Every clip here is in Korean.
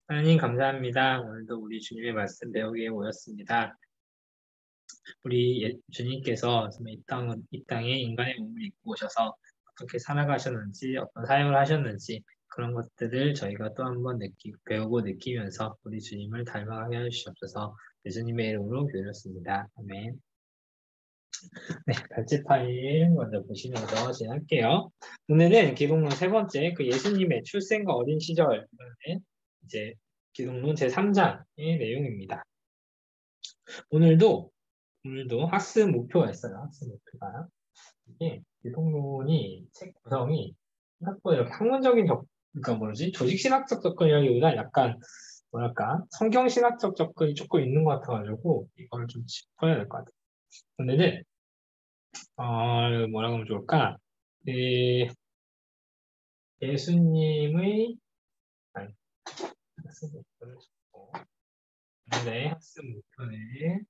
하나님 감사합니다. 오늘도 우리 주님의 말씀 배우기에 모였습니다. 우리 주님께서 정말 이 땅에 인간의 몸을 입고 오셔서 어떻게 살아가셨는지, 어떤 사역을 하셨는지 그런 것들을 저희가 또 한 번 배우고 느끼면서 우리 주님을 닮아가게 해주시옵소서. 예수님의 이름으로 기도했습니다. 아멘. 네, 발제 파일 먼저 보시면서 진행할게요. 오늘은 기독론 세 번째, 예수님의 출생과 어린 시절, 이제 기독론 제3장의 내용입니다. 오늘도 학습 목표가 있어요. 학습 목표가. 이게 기독론이 책 구성이 생각보다 이렇게 학문적인 그러니까 조직신학적 접근이라기보다 약간 뭐랄까 성경신학적 접근이 조금 있는 것 같아가지고 이걸 좀 짚어야 될 것 같아요. 오늘은 뭐라고 하면 좋을까? 이 예수님의 아니, 학습 목표를 짚고 오늘의 학습 목표는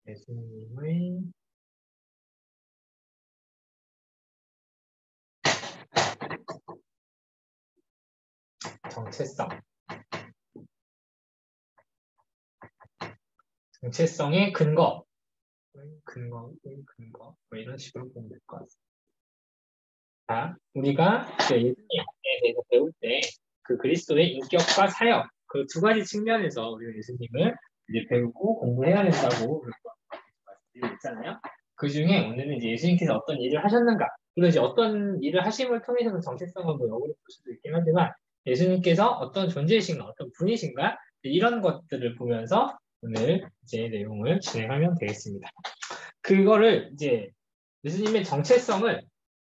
예수님의 정체성, 정체성의 근거, 뭐 이런 식으로 보면 될 것 같습니다. 자, 우리가 예수님에 대해서 배울 때 그리스도의 인격과 사역 그 두 가지 측면에서 우리가 예수님을 이제 배우고 공부해야 된다고 말씀드리고 있잖아요. 그 중에 오늘은 이제 예수님께서 어떤 일을 하셨는가, 그리고 이제 어떤 일을 하심을 통해서 정체성을 뭐 역으로 볼 수도 있긴 하지만 예수님께서 어떤 존재이신가, 어떤 분이신가 이런 것들을 보면서 오늘 이제 내용을 진행하면 되겠습니다. 그거를 이제 예수님의 정체성을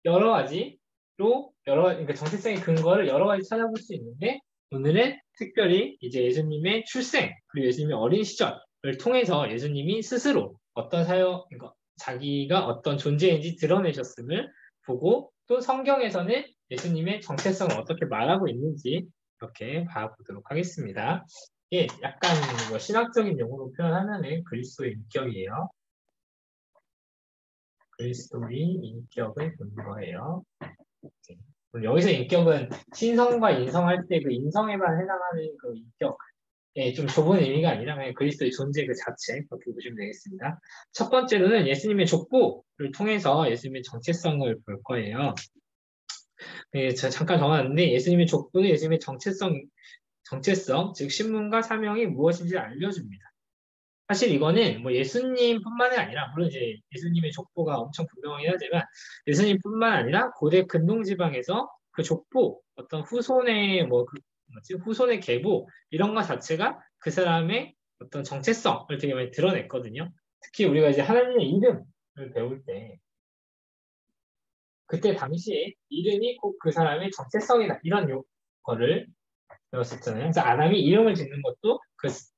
여러 가지로 그러니까 정체성의 근거를 여러 가지 찾아볼 수 있는데 오늘은 특별히 이제 예수님의 출생 그리고 예수님의 어린 시절을 통해서 예수님이 스스로 어떤 그러니까 자기가 어떤 존재인지 드러내셨음을 보고 또 성경에서는 예수님의 정체성을 어떻게 말하고 있는지 이렇게 봐보도록 하겠습니다. 이게 약간 뭐 신학적인 용어로 표현하면은 그리스도의 인격이에요. 그리스도의 인격을 본 거예요. 여기서 인격은 신성과 인성할 때 그 인성에만 해당하는 그 인격에 좀 좁은 의미가 아니라 그냥 그리스도의 존재 그 자체 그렇게 보시면 되겠습니다. 첫 번째로는 예수님의 족보를 통해서 예수님의 정체성을 볼 거예요. 네, 제가 잠깐 정하는데 예수님의 족보는 예수님의 정체성, 즉 신분과 사명이 무엇인지 알려줍니다. 사실 이거는 뭐 예수님뿐만이 아니라 물론 이제 예수님의 족보가 엄청 분명하긴 하지만 예수님뿐만 아니라 고대 근동 지방에서 그 족보 어떤 후손의 후손의 계보 이런 것 자체가 그 사람의 어떤 정체성을 되게 많이 드러냈거든요. 특히 우리가 이제 하나님의 이름을 배울 때 그때 당시에 이름이 꼭 그 사람의 정체성이다 이런 거를 배웠었잖아요. 그래서 아담이 이름을 짓는 것도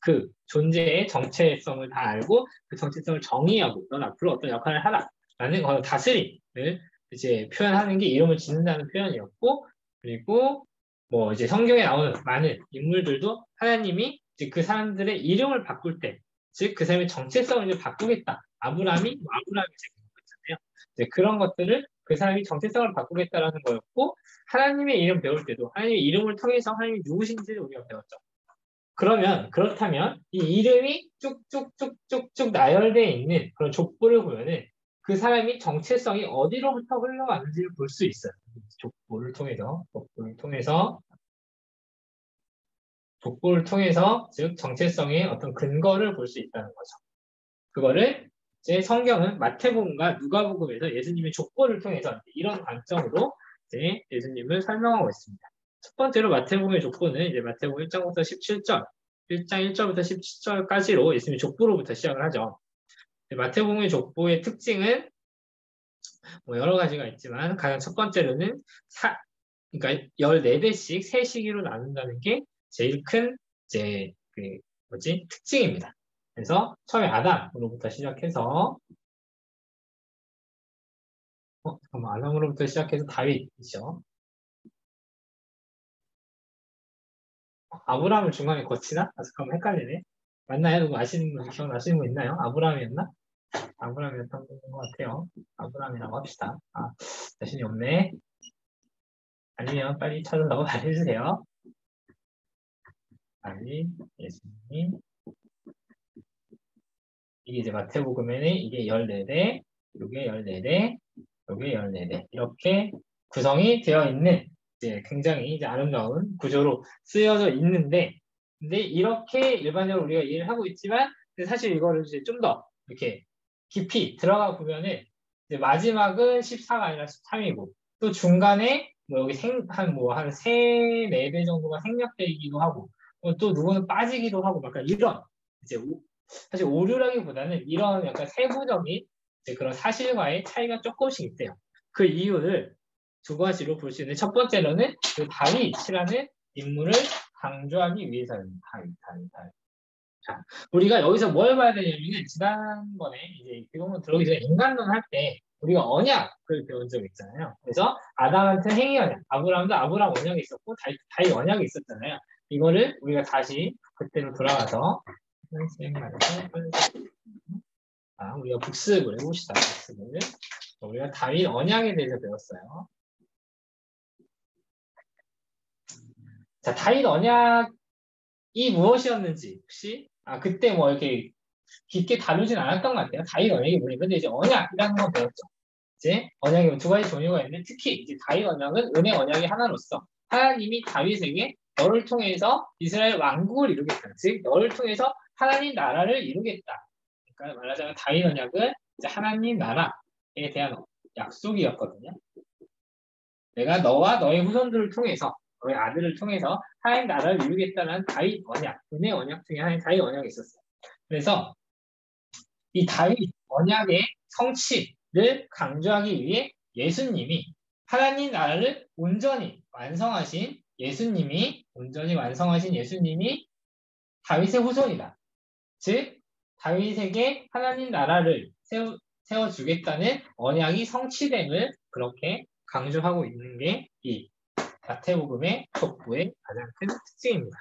그 존재의 정체성을 다 알고 그 정체성을 정의하고 넌 앞으로 어떤 역할을 하라라는 거 다스림을 이제 표현하는 게 이름을 짓는다는 표현이었고 그리고 뭐 이제 성경에 나오는 많은 인물들도 하나님이 이제 그 사람들의 이름을 바꿀 때, 즉 그 사람의 정체성을 이제 바꾸겠다. 아브라함이 제가 있잖아요. 이제 그런 것들을 그 사람이 정체성을 바꾸겠다라는 거였고 하나님의 이름 배울 때도 하나님의 이름을 통해서 하나님이 누구신지를 우리가 배웠죠. 그렇다면 이 이름이 쭉쭉쭉쭉쭉 나열되어 있는 그런 족보를 보면은 그 사람이 정체성이 어디로부터 흘러가는지를 볼 수 있어요. 족보를 통해서 즉 정체성의 어떤 근거를 볼 수 있다는 거죠. 그거를 이제 성경은 마태복음과 누가복음에서 예수님의 족보를 통해서 이런 관점으로 이제 예수님을 설명하고 있습니다. 첫 번째로 마태복음의 족보는 이제 마태복음 1장부터 17절, 1장 1절부터 17절까지로 예수님의 족보로부터 시작을 하죠. 마태복음의 족보의 특징은 뭐 여러 가지가 있지만 가장 첫 번째로는 그러니까 14대씩 세 시기로 나눈다는 게 제일 큰 이제 특징입니다. 그래서 처음에 아담으로부터 시작해서 잠깐만 아담으로부터 시작해서 다윗이죠. 아브라함을 중간에 거치나? 잠깐만 헷갈리네. 맞나요? 누구 아시는 분 기억나시는 분 있나요? 아브라함이었나? 아브라함이었던 것 같아요. 아브라함이라고 합시다. 자신이 없네. 아니면 빨리 찾아서 말해주세요. 아니, 예수님. 이게 이제 마태복음에는 이게 14대, 이게 14대, 이게 14대. 이렇게 구성이 되어 있는 이제 굉장히 이제 아름다운 구조로 쓰여져 있는데, 근데 이렇게 일반적으로 우리가 이해를 하고 있지만, 사실 이거를 이제 좀 더 이렇게 깊이 들어가 보면은 이제 마지막은 14가 아니라 13이고, 또 중간에 뭐 여기 한 3, 4배 정도가 생략되기도 하고, 또 누구는 빠지기도 하고, 약간 이런 이제 사실 오류라기보다는 이런 약간 세부적인 이제 그런 사실과의 차이가 조금씩 있대요. 그 이유를 두 가지로 볼 수 있는데, 첫 번째로는 그 다윗이라는 인물을 강조하기 위해서입니다. 다윗. 자, 우리가 여기서 뭘 봐야 되냐면은, 지난번에 이제 기독론 들어오기 전에 인간론 할 때 우리가 언약을 배운 적 있잖아요. 그래서 아담한테 행위 언약, 아브라함도 아브라함 언약이 있었고 다윗 언약이 있었잖아요. 이거를 우리가 다시 그때로 돌아가서 우리가 복습을 해봅시다. 복습을. 우리가 다윗 언약에 대해서 배웠어요. 자, 다윗 언약이 무엇이었는지 혹시 그때 뭐 이렇게 깊게 다루진 않았던 것 같아요. 다윗 언약이 뭐냐. 근데 이제 언약이라는 거 배웠죠. 이제 언약이 두 가지 종류가 있는데, 특히 이제 다윗 언약은 은혜 언약의 하나로서 하나님이 다윗에게 너를 통해서 이스라엘 왕국을 이루겠다. 즉 너를 통해서 하나님 나라를 이루겠다. 그러니까 말하자면 다윗 언약은 이제 하나님 나라에 대한 약속이었거든요. 내가 너와 너의 후손들을 통해서, 너의 아들을 통해서 하나님 나라를 이루겠다는 다윗 언약, 은혜 언약 중에 하나의 다윗 언약이 있었어요. 그래서 이 다윗 언약의 성취를 강조하기 위해 예수님이, 하나님 나라를 온전히 완성하신 예수님이 다윗의 후손이다. 즉 다윗에게 하나님 나라를 세워주겠다는 언약이 성취됨을 그렇게 강조하고 있는 게 이 마태복음의 족보의 가장 큰 특징입니다.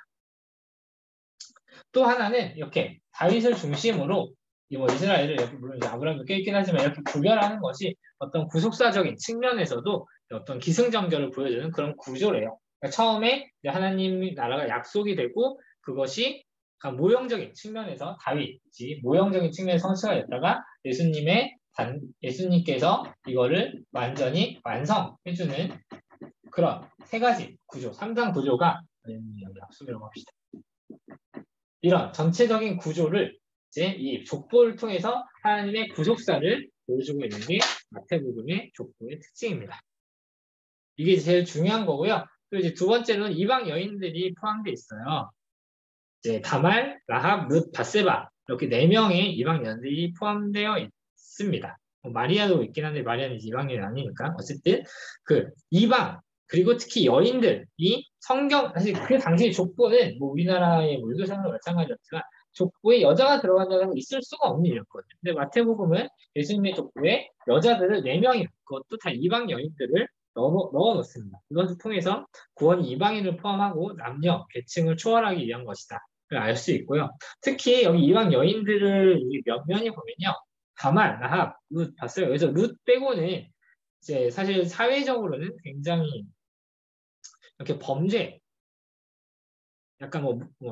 또 하나는 이렇게 다윗을 중심으로 이스라엘을 이렇게, 물론 이제 아브라함도 껴있긴 하지만 이렇게 구별하는 것이 어떤 구속사적인 측면에서도 어떤 기승전결을 보여주는 그런 구조래요. 그러니까 처음에 하나님 나라가 약속이 되고, 그것이 모형적인 측면에서 다윗이 모형적인 측면에서 성취가 됐다가 예수님께서 이거를 완전히 완성해주는 그런 세 가지 구조, 3장 구조가 약속이라고 합시다. 이런 전체적인 구조를 이제 이 족보를 통해서 하나님의 구속사를 보여주고 있는 게 마태복음의 족보의 특징입니다. 이게 제일 중요한 거고요. 또 이제 두 번째로는 이방 여인들이 포함되어 있어요. 이제 다말, 라합, 룻, 밧세바 이렇게 4명의 이방 여인들이 포함되어 있습니다. 마리아도 있긴 한데 마리아는 이방 여인이 아니니까. 어쨌든 그 이방, 그리고 특히 여인들이 사실 그 당시의 족보는 뭐 우리나라의 물교사랑 마찬가지였지만 족보에 여자가 들어간다는 건 있을 수가 없는 일이었거든요. 근데 마태복음은 예수님의 족보에 여자들을 4명이, 그것도 다 이방 여인들을 넣어놓습니다. 이것을 통해서 구원이 이방인을 포함하고 남녀, 계층을 초월하기 위한 것이다. 알 수 있고요. 특히 여기 이방 여인들을 몇 면이 보면요. 다말, 라합, 룻 봤어요. 그래서 룻 빼고는 이제 사실 사회적으로는 굉장히 이렇게 범죄, 약간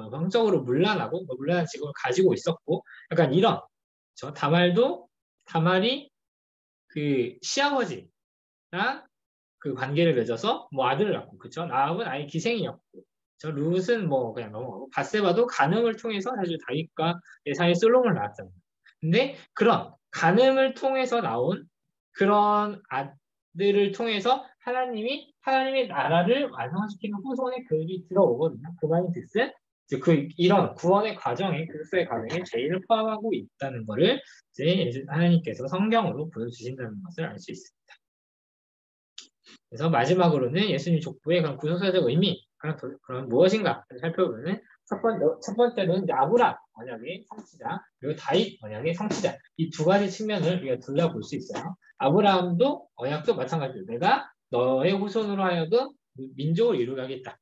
성적으로 문란하고 문란한 직업을 가지고 있었고, 약간 이런. 다말이 그 시아버지랑 그 관계를 맺어서 아들을 낳고, 그쵸? 라합은 아예 기생이었고, 룻은 그냥 넘어가고, 밧세바도 간음을 통해서 사실 다윗과 예사의 솔로몬을 낳았잖아요. 근데 그런 간음을 통해서 나온 그런 아들을 통해서 하나님의 나라를 완성시키는 후손의 교육이 들어오거든요. 그 말이 뜻은 이런 구원의 과정에, 그리스도의 과정에 죄인을 포함하고 있다는 것을 이제 하나님께서 성경으로 보여주신다는 것을 알 수 있습니다. 그래서 마지막으로는 예수님 족보의 그런 구속사적 의미, 그런 무엇인가 살펴보면, 첫 번째로는 이제 아브라함 언약의 성취자, 그리고 다윗 언약의 성취자, 이 두 가지 측면을 우리가 둘러볼 수 있어요. 아브라함도 언약도 마찬가지로 내가 너의 후손으로 하여금 민족을 이루게 하겠다.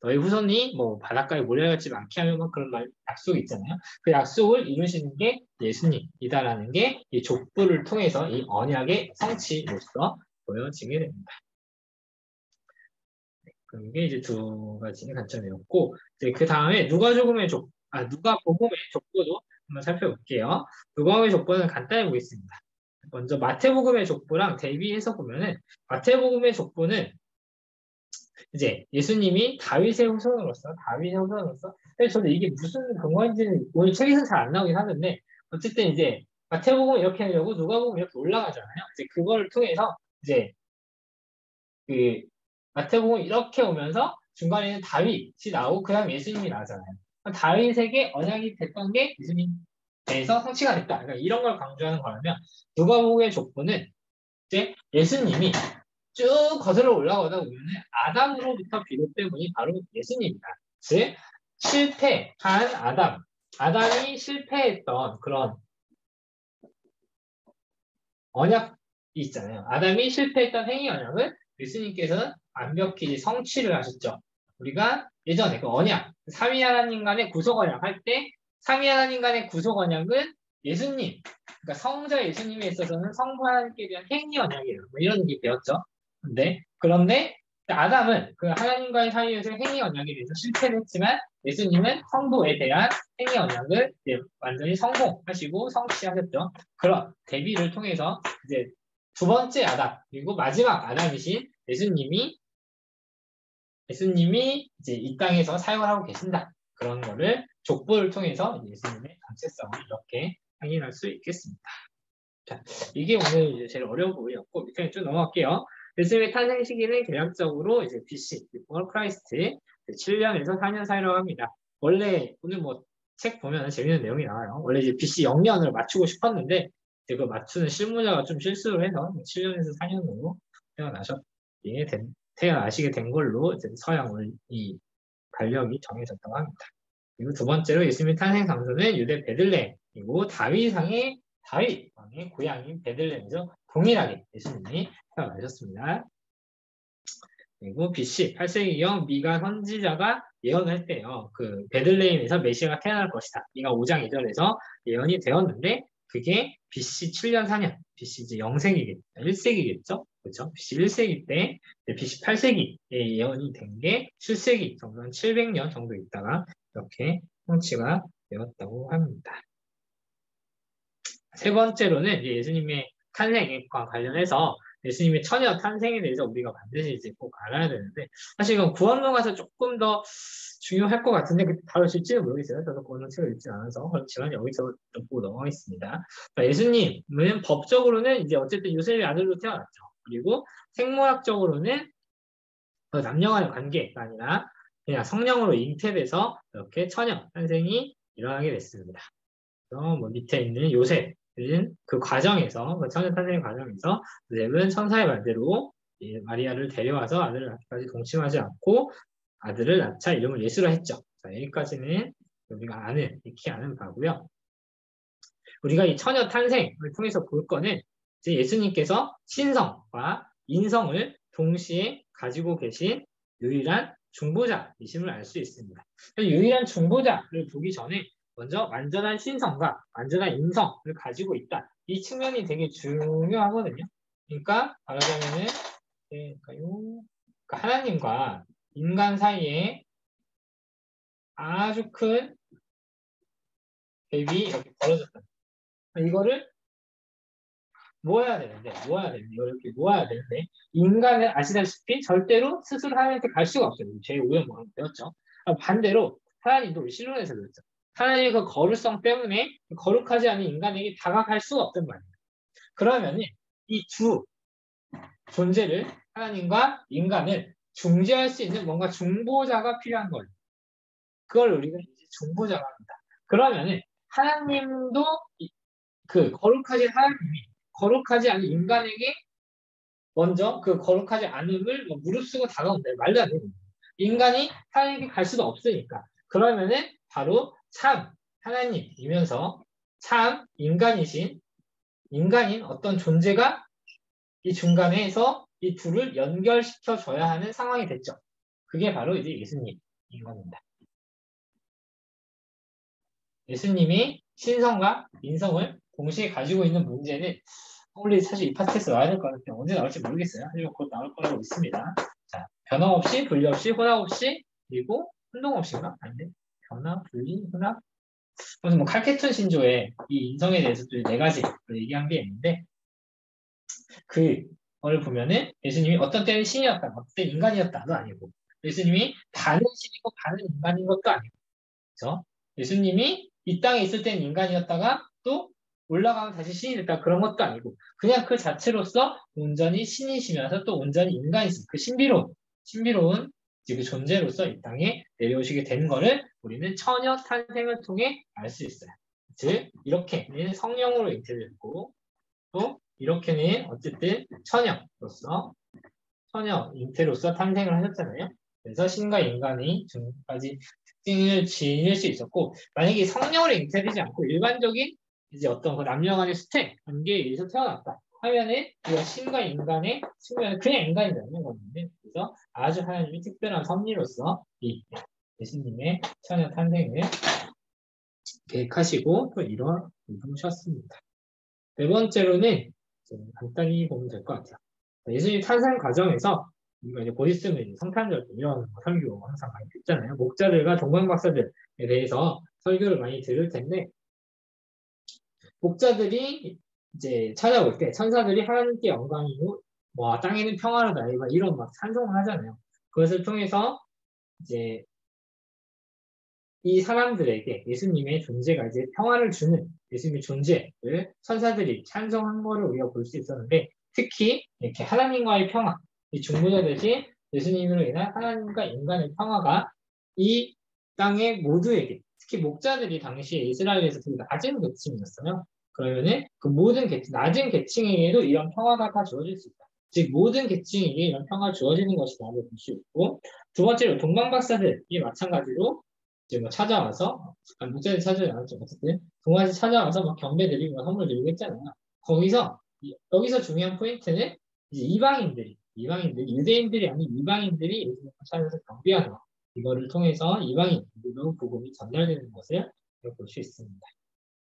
너희 후손이 뭐 바닷가에 몰려가지 않게 하면 뭐 그런 약속이 있잖아요. 그 약속을 이루시는 게 예수님이다라는 게 이 족보를 통해서 이 언약의 성취로서 보여지게 됩니다. 그게 이제 두 가지 관점이었고, 이제 그 다음에 누가복음의 족보도 한번 살펴볼게요. 누가복음의 족보는 간단히 보겠습니다. 먼저 마태복음의 족보랑 대비해서 보면은 마태복음의 족보는 이제 예수님이 다윗의 후손으로서 사실 저도 이게 무슨 근거인지는 오늘 책에서 잘 안 나오긴 하는데 어쨌든 이제 마태복음 이렇게 하려고 누가복음 이렇게 올라가잖아요. 이제 그걸 통해서 이제 그 마태복음 이렇게 오면서 중간에는 다윗이 나오고 그다음 예수님이 나오잖아요. 다윗에게 언약이 됐던 게 예수님에서 성취가 됐다. 그러니까 이런 걸 강조하는 거라면 누가복음의 족보는 이제 예수님이 쭉 거슬러 올라가다 보면은 아담으로부터 비롯된 분이 바로 예수님이다. 즉 실패한 아담이 실패했던 그런 언약이 있잖아요. 아담이 실패했던 행위 언약을 예수님께서는 완벽히 성취를 하셨죠. 우리가 예전에 그 언약, 삼위 하나님 간의 구속 언약 할 때 삼위 하나님 간의 구속 언약은 예수님, 그러니까 성자 예수님에 있어서는 성부 하나님께 대한 행위 언약이에요. 뭐 이런 게 배웠죠. 그런데 아담은 그 하나님과의 사이에서 행위 언약에 대해서 실패를 했지만 예수님은 성부에 대한 행위 언약을 완전히 성공하시고 성취하셨죠. 그런 대비를 통해서 이제 두 번째 아담 그리고 마지막 아담이신 예수님이 이제 이 땅에서 사용을 하고 계신다. 그런 거를 족보를 통해서 예수님의 정체성을 이렇게 확인할 수 있겠습니다. 자, 이게 오늘 이제 제일 어려운 부분이었고 밑에 쭉 넘어갈게요. 예수님의 탄생 시기는 개략적으로 이제 BC, Before Christ 7년에서 4년 사이라고 합니다. 원래 오늘 뭐 책 보면 재밌는 내용이 나와요. 원래 이제 BC 0년을 맞추고 싶었는데 그 맞추는 실무자가 좀 실수를 해서 7년에서 4년으로 태어나시게 된 걸로 이제 서양을 이 달력이 정해졌다고 합니다. 그리고 두 번째로 예수님의 탄생 장소는 유대 베들레헴이고 다윗 왕의 고향인 베들레헴에서 동일하게 예수님이 태어나셨습니다. 그리고 BC 8세기경 미가 선지자가 예언을 했대요. 그 베들레헴에서 메시아가 태어날 것이다. 미가 5장 2절에서 예언이 되었는데 그게 BC 7년 4년, BC 이제 0세기겠죠. 1세기겠죠. 그렇죠? BC 1세기 때 BC 8세기에 예언이 된 게 7세기 정도 한 700년 정도 있다가 이렇게 성취가 되었다고 합니다. 세 번째로는 이제 예수님의 탄생과 관련해서 예수님의 처녀 탄생에 대해서 우리가 반드시 이제 꼭 알아야 되는데 사실 이건 구원론 가서 조금 더 중요할 것 같은데 다룰수있지는 모르겠어요. 저도 구원론 책을 읽지 않아서 그렇지만 여기서 좀 보고 넘어가겠습니다. 예수님은 법적으로는 이제 어쨌든 요셉의 아들로 태어났죠. 그리고 생물학적으로는 남녀 간의 관계가 아니라 그냥 성령으로 잉태돼서 이렇게 처녀 탄생이 일어나게 됐습니다. 그래서 뭐 밑에 있는 요셉 그 과정에서, 그 처녀 탄생 과정에서 요셉은 천사의 말대로 마리아를 데려와서 아들을 낳기까지 동침하지 않고 아들을 낳자 이름을 예수라 했죠. 자, 여기까지는 우리가 익히 아는 바고요. 우리가 이 처녀 탄생을 통해서 볼 거는 이제 예수님께서 신성과 인성을 동시에 가지고 계신 유일한 중보자이심을 알 수 있습니다. 유일한 중보자를 보기 전에 먼저 완전한 신성과 완전한 인성을 가지고 있다. 이 측면이 되게 중요하거든요. 그러니까 말하자면은 하나님과 인간 사이에 아주 큰 갭이 이렇게 벌어졌다. 이거를 모아야 되는데 이렇게 모아야 되는데 인간은 아시다시피 절대로 스스로 하나님께 갈 수가 없어요. 제5연봉을 배웠죠. 반대로 하나님도 우리 실론에서 배웠죠. 하나님의 그 거룩성 때문에 거룩하지 않은 인간에게 다가갈 수가 없단 말이에요. 그러면은 이 두 존재를 하나님과 인간을 중재할 수 있는 뭔가 중보자가 필요한 거예요. 그걸 우리가 이제 중보자가 합니다. 그러면은 하나님도 그 거룩하신 하나님이 거룩하지 않은 인간에게 먼저 그 거룩하지 않음을 무릅쓰고 다가온다. 말도 안 되는 거예요. 인간이 하나님께 갈 수도 없으니까. 그러면은 바로 참 하나님이면서 참 인간인 어떤 존재가 이 중간에서 이 둘을 연결시켜 줘야 하는 상황이 됐죠. 그게 바로 이제 예수님인 겁니다. 예수님이 신성과 인성을 동시에 가지고 있는 문제는 우리 사실 이 파트에서 나와야 될 것 같아요. 언제 나올지 모르겠어요. 하지만 곧 나올 거라고 믿습니다. 자, 변화 없이, 분리 없이, 혼합 없이, 그리고 혼동 없이인가? 아닌데? 변화, 분리, 혼합? 그래서 뭐 칼케톤 신조에 이 인성에 대해서 또 네 가지를 얘기한 게 있는데 그걸 보면은 예수님이 어떤 때는 신이었다, 어떤 때는 인간이었다도 아니고 예수님이 반은 신이고 반은 인간인 것도 아니고 그렇죠? 예수님이 이 땅에 있을 때는 인간이었다가 또 올라가면 다시 신이 됐다 그런 것도 아니고 그냥 그 자체로서 온전히 신이시면서 또 온전히 인간이신 그 신비로운 그 존재로서 이 땅에 내려오시게 된 거를 우리는 처녀 탄생을 통해 알 수 있어요. 즉 이렇게는 성령으로 잉태됐고 또 이렇게는 어쨌든 처녀 잉태로서 탄생을 하셨잖아요. 그래서 신과 인간이 지금까지 특징을 지닐 수 있었고 만약에 성령으로 잉태되지 않고 일반적인 이제 어떤 그 남녀 간의 수택 관계에 의해서 태어났다 하면은 이건 신과 인간의 측면은 그냥 인간이 되는 건데 그래서 아주 하나님의 특별한 섭리로서 이 예수님의 처녀 탄생을 계획하시고 또 이루셨습니다. 네 번째로는 좀 간단히 보면 될 것 같아요. 예수님 탄생 과정에서 우리가 이제 곧 있으면 성탄절 이런 설교 항상 많이 듣잖아요. 목자들과 동방박사들에 대해서 설교를 많이 들을 텐데 목자들이 이제 찾아올 때 천사들이 하나님께 영광이고 뭐 땅에는 평화로다 이런 막 찬송을 하잖아요. 그것을 통해서 이제 이 사람들에게 예수님의 존재가 이제 평화를 주는 예수님의 존재를 천사들이 찬송한 거를 우리가 볼 수 있었는데 특히 이렇게 하나님과의 평화, 이 중보자 대신 예수님으로 인한 하나님과 인간의 평화가 이 땅의 모두에게 특히 목자들이 당시에 이스라엘에서 되게 낮은 계층이었어요. 그러면은 그 모든 계층, 낮은 계층에게도 이런 평화가 다 주어질 수 있다. 즉 모든 계층에게 이런 평화가 주어지는 것이라고 볼 수 있고 두 번째로 동방박사들이 마찬가지로 이제 뭐 찾아와서 목사님 찾아오지 않았죠. 어쨌든 동아시 찾아와서 막 경배 드리고 선물 드리고 했잖아요. 여기서 중요한 포인트는 이제 이방인들이 유대인들이 아닌 이방인들이 예수님을 찾아서 경배하는 것. 이거를 통해서 이방인들도 복음이 전달되는 것을 볼 수 있습니다.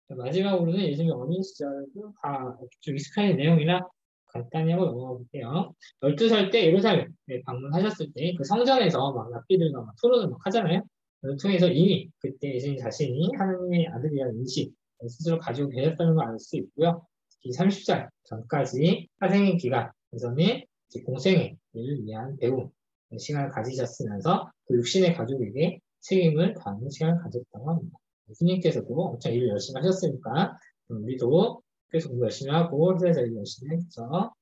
마지막으로는 예수님 어린 시절도 다 좀 익숙한 내용이라 간단히 하고 넘어가 볼게요. 12살 때 예루살렘에 방문하셨을 때 그 성전에서 막 랍비들과 막 토론을 막 하잖아요. 그걸 통해서 이미 그때 예수님 자신이 하나님의 아들이라는 인식 스스로 가지고 계셨다는 걸 알 수 있고요. 특히 30살 전까지 사생의 기간에서는 공생애를 위한 배움 시간을 가지셨으면서 그 육신의 가족에게 책임을 다하는 시간을 가졌다고 합니다. 예수님께서도 엄청 일을 열심히 하셨으니까 우리도 계속 공부 열심히 하고 회사에서 일 열심히 했죠.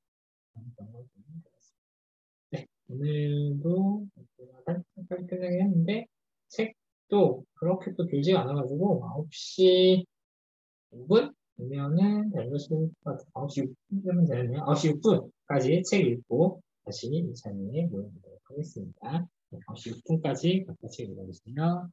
네, 오늘도 빨리 끝내긴 했는데 책도 그렇게 또 길지가 않아가지고 9시 5분? 이면은 될 것일 것 같아요. 9시 6분 되면 되네요. 9시 6분까지 책 읽고 다시 이 자리에 모여보도록 하겠습니다. 9시 6분까지 같이 읽어주세요.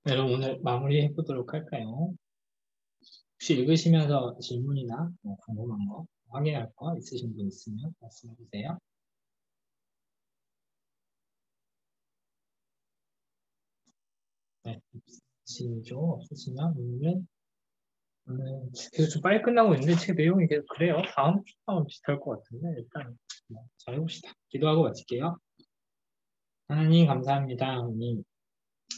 여러분 오늘 마무리해 보도록 할까요? 혹시 읽으시면서 질문이나 뭐 궁금한 거, 확인할 거 있으신 분 있으면 말씀해 주세요. 네, 없으시죠? 없으시면 오늘 계속 좀 빨리 끝나고 있는데 제 내용이 계속 그래요. 다음 주랑 비슷할 것 같은데 일단 잘 해봅시다. 기도하고 마칠게요. 하나님 감사합니다.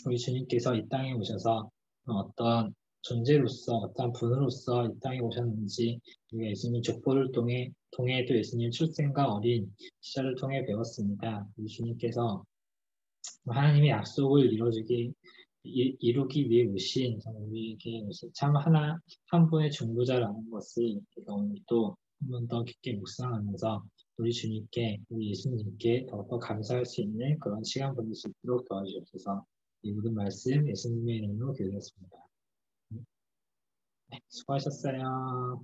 우리 주님께서 이 땅에 오셔서 어떤 존재로서 어떤 분으로서 이 땅에 오셨는지 우리가 예수님 족보를 통해 또 예수님 출생과 어린 시절을 통해 배웠습니다. 우리 주님께서 하나님의 약속을 이루기 위해 오신 우리에게 참 한 분의 중보자라는 것을 우리가 오늘 또 한 번 더 깊게 묵상하면서 우리 주님께, 우리 예수님께 더욱더 감사할 수 있는 그런 시간 보낼 수 있도록 도와주옵소서. 이 모든 말씀 예수님의 이름으로 기도했습니다. 네, 수고하셨어요.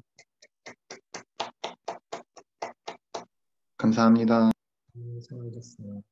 감사합니다. 수고하셨어요.